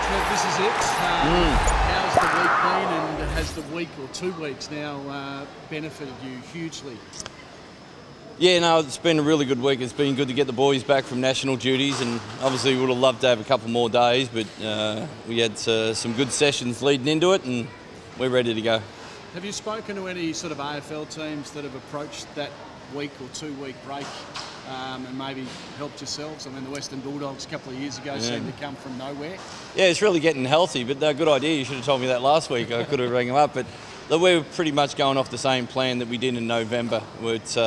Trev, this is it. How's the week been, and has the week or 2 weeks now benefited you hugely? Yeah, no, it's been a really good week. It's been good to get the boys back from national duties, and obviously we would have loved to have a couple more days, but we had some good sessions leading into it, and we're ready to go. Have you spoken to any sort of AFL teams that have approached that week or 2 week break and maybe helped yourselves? I mean, the Western Bulldogs a couple of years ago seemed to come from nowhere. Yeah, it's really getting healthy, but good idea. You should have told me that last week. I could have rang them up, but we're pretty much going off the same plan that we did in November. It's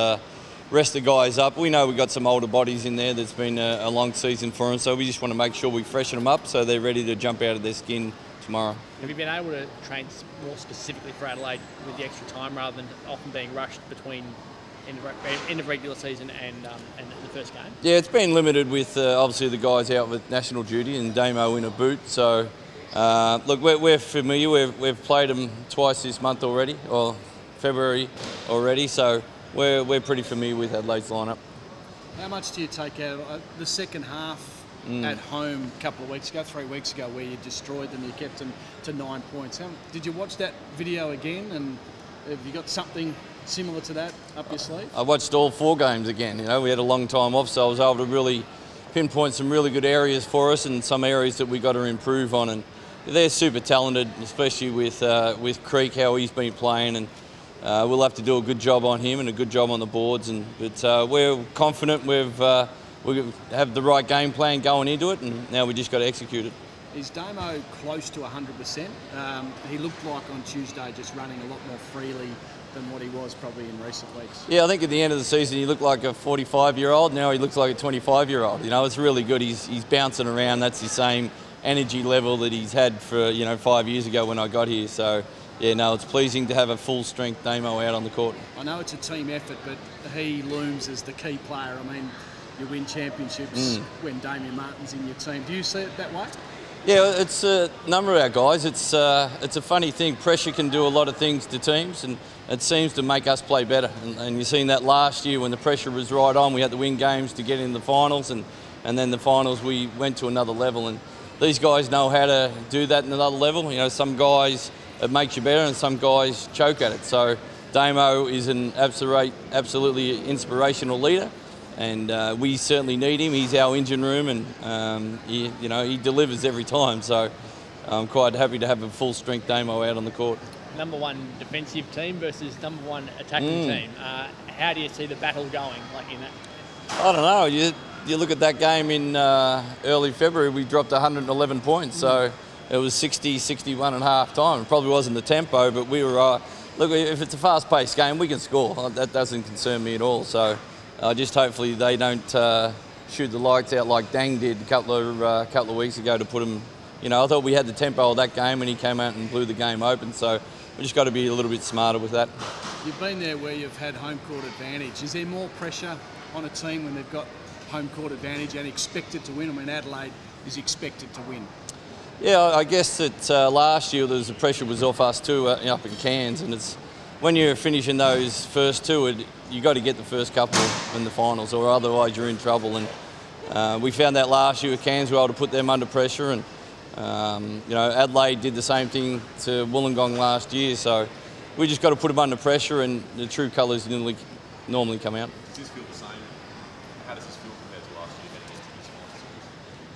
rest the guys up. We know we've got some older bodies in there. That's been a long season for them, so we just want to make sure we freshen them up so they're ready to jump out of their skin tomorrow. Have you been able to train more specifically for Adelaide with the extra time rather than often being rushed between end of regular season and the first game? Yeah, it's been limited with obviously the guys out with national duty and Damo in a boot. So look, we're familiar. We've played them twice this month already, or February already. So we're pretty familiar with Adelaide's lineup. How much do you take out of the second half at home a couple of weeks ago, 3 weeks ago, where you destroyed them, you kept them to 9 points? Did you watch that video again, and have you got something similar to that up your sleeve? I watched all 4 games again. You know, we had a long time off, so I was able to really pinpoint some really good areas for us and some areas that we got to improve on. And they're super talented, especially with Creek, how he's been playing, and we'll have to do a good job on him and a good job on the boards. But we're confident we have the right game plan going into it, and now we just got to execute it. Is Damo close to 100%? He looked like on Tuesday just running a lot more freely than what he was probably in recent weeks. Yeah, I think at the end of the season he looked like a 45-year-old. Now he looks like a 25-year-old. You know, it's really good. He's bouncing around. That's the same energy level that he's had for 5 years ago when I got here. So yeah, no, it's pleasing to have a full-strength Damo out on the court. I know it's a team effort, but he looms as the key player. I mean, you win championships when Damien Martin's in your team. Do you see it that way? Yeah, it's a number of our guys. It's a funny thing. Pressure can do a lot of things to teams, and it seems to make us play better. And you've seen that last year when the pressure was right on. We had to win games to get in the finals, and then the finals we went to another level. And these guys know how to do that in another level. You know, some guys it makes you better, and some guys choke at it. So Damo is an absolutely inspirational leader. And we certainly need him. He's our engine room, and he delivers every time. So I'm quite happy to have a full-strength Damo out on the court. Number 1 defensive team versus number 1 attacking team. How do you see the battle going in that? I don't know. You look at that game in early February. We dropped 111 points, so it was 60-61 at half time. It probably wasn't the tempo, but we were. Look, if it's a fast-paced game, we can score. That doesn't concern me at all. So. Just hopefully they don't shoot the lights out like Dang did a couple of weeks ago to put them. I thought we had the tempo of that game when he came out and blew the game open. So we just got to be a little bit smarter with that. You've been there where you've had home court advantage. Is there more pressure on a team when they've got home court advantage and expected to win? I mean, Adelaide is expected to win. Yeah, I guess that last year the pressure was off us too up in Cairns, and it's. When you're finishing those first 2, you got to get the first couple in the finals, or otherwise you're in trouble. And we found that last year with Cairns, we were able to put them under pressure, and Adelaide did the same thing to Wollongong last year. So we just got to put them under pressure, and the true colours normally come out. Does this feel the same? How does this feel compared to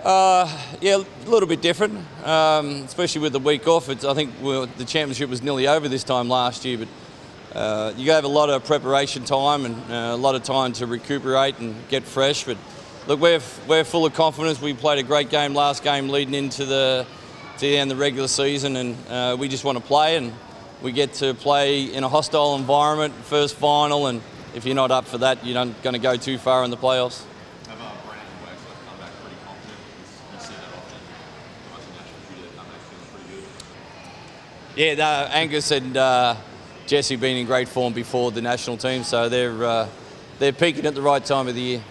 last year? Yeah, a little bit different, especially with the week off. I think the championship was nearly over this time last year, but. You gave a lot of preparation time and a lot of time to recuperate and get fresh. But look, we're full of confidence. We played a great game last game leading into the end of the regular season, and we just want to play. And we get to play in a hostile environment, first final. And if you're not up for that, you're not going to go too far in the playoffs. Have Brand and Wax come back pretty confident? You see that often. National duty, they come back feeling pretty good. Yeah, Angus and. Jesse been in great form before the national team, so they're peaking at the right time of the year.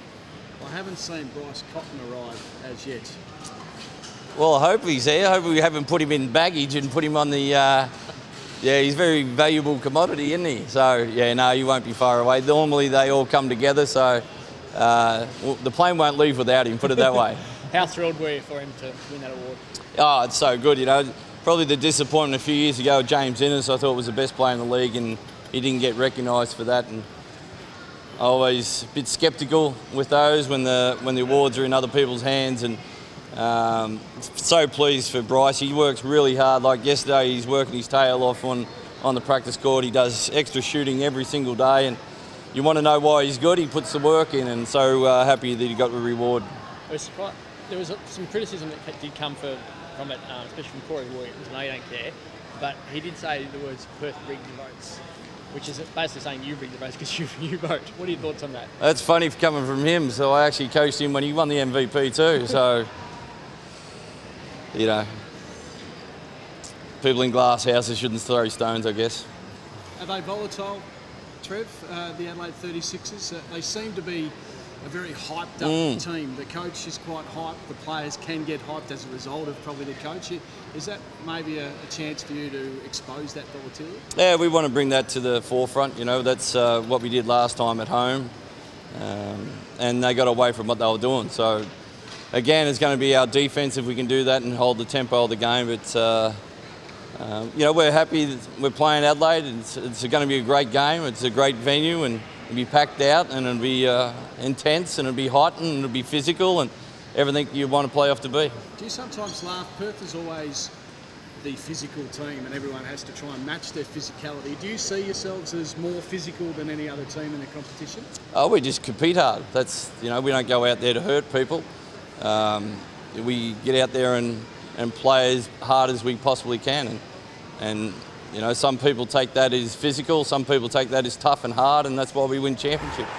I haven't seen Bryce Cotton arrive as yet. Well, I hope he's there. I hope we haven't put him in baggage and put him on the... yeah, he's a very valuable commodity, isn't he? So, yeah, no, he won't be far away. Normally they all come together, so the plane won't leave without him, put it that way. How thrilled were you for him to win that award? Oh, it's so good, you know. Probably the disappointment a few years ago, James Innes, I thought was the best player in the league, and he didn't get recognised for that. And always a bit sceptical with those when the awards are in other people's hands. And so pleased for Bryce. He works really hard. Like yesterday, he's working his tail off on the practice court. He does extra shooting every single day, and you want to know why he's good. He puts the work in, and so happy that he got the reward. There was some criticism that did come from it, especially from Corey Williams. I know you don't care, but he did say the words "Perth rigged the votes," which is basically saying you rigged the votes because you vote. What are your thoughts on that? That's funny coming from him. So I actually coached him when he won the MVP too. So, you know, people in glass houses shouldn't throw stones, I guess. Are they volatile, Trev, the Adelaide 36ers? They seem to be a very hyped up team. The coach is quite hyped. The players can get hyped as a result of probably the coach. Is that maybe a chance for you to expose that volatility? Yeah, we want to bring that to the forefront. You know, that's what we did last time at home. And they got away from what they were doing. So, again, it's going to be our defence if we can do that and hold the tempo of the game. But, you know, we're happy that we're playing Adelaide. It's going to be a great game. It's a great venue, and it'll be packed out, and it'll be intense, and it'll be hot, and it'll be physical, and everything you want to play off to be. Do you sometimes laugh? Perth is always the physical team, and everyone has to try and match their physicality. Do you see yourselves as more physical than any other team in the competition? Oh, we just compete hard. That's, you know, we don't go out there to hurt people. We get out there and play as hard as we possibly can, and you know, some people take that as physical, some people take that as tough and hard, and that's why we win championships.